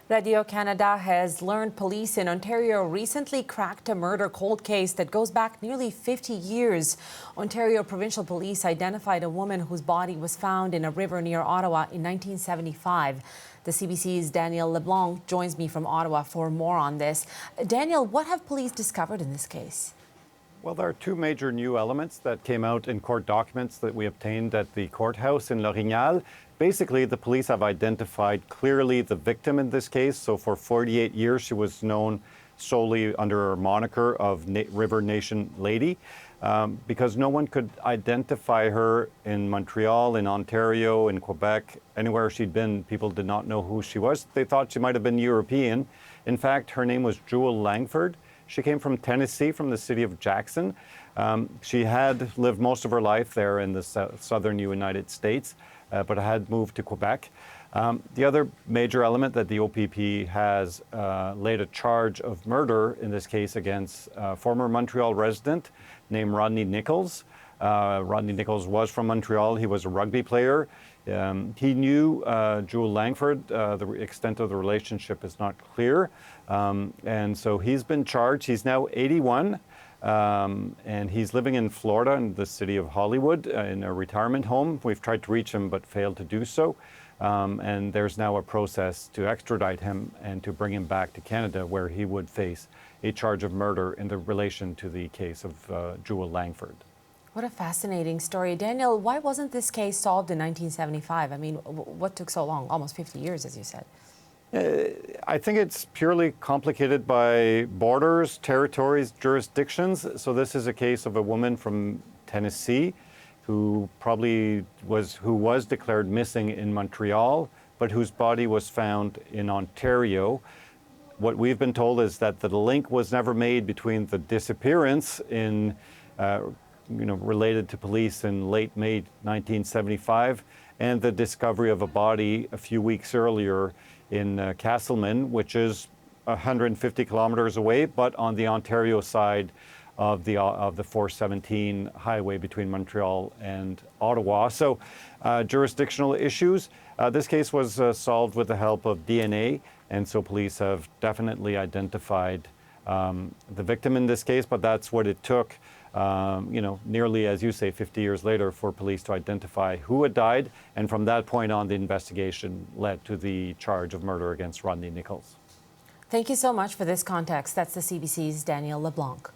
Radio-Canada has learned police in Ontario recently cracked a murder cold case that goes back nearly 50 years. Ontario Provincial Police identified a woman whose body was found in a river near Ottawa in 1975. The CBC's Daniel LeBlanc joins me from Ottawa for more on this. Daniel, what have police discovered in this case? Well, there are two major new elements that came out in court documents that we obtained at the courthouse in L'Orignal. Basically, the police have identified clearly the victim in this case. So for 48 years, she was known solely under her moniker of River Nation Lady, because no one could identify her in Montreal, in Ontario, in Quebec, anywhere she'd been. People did not know who she was. They thought she might have been European. In fact, her name was Jewell Langford. She came from Tennessee, from the city of Jackson. She had lived most of her life there in the southern United States, but had moved to Quebec. The other major element that the OPP has laid a charge of murder in this case against a former Montreal resident named Rodney Nichols. Rodney Nichols was from Montreal. He was a rugby player. He knew Jewell Langford. The extent of the relationship is not clear. And so he's been charged. He's now 81. And he's living in Florida, in the city of Hollywood, in a retirement home. We've tried to reach him but failed to do so. And there's now a process to extradite him and to bring him back to Canada, where he would face a charge of murder in the relation to the case of Jewell Langford. What a fascinating story. Daniel, why wasn't this case solved in 1975? I mean, what took so long? Almost 50 years, as you said. I think it's purely complicated by borders, territories, jurisdictions. So this is a case of a woman from Tennessee who was declared missing in Montreal, but whose body was found in Ontario. What we've been told is that the link was never made between the disappearance in related to police in late May 1975 and the discovery of a body a few weeks earlier in Castleman, which is 150 kilometers away, but on the Ontario side of the 417 highway between Montreal and Ottawa. So jurisdictional issues. This case was solved with the help of DNA, and so police have definitely identified the victim in this case, but that's what it took, nearly, as you say, 50 years later for police to identify who had died. And from that point on, the investigation led to the charge of murder against Rodney Nichols. Thank you so much for this context. That's the CBC's Daniel LeBlanc.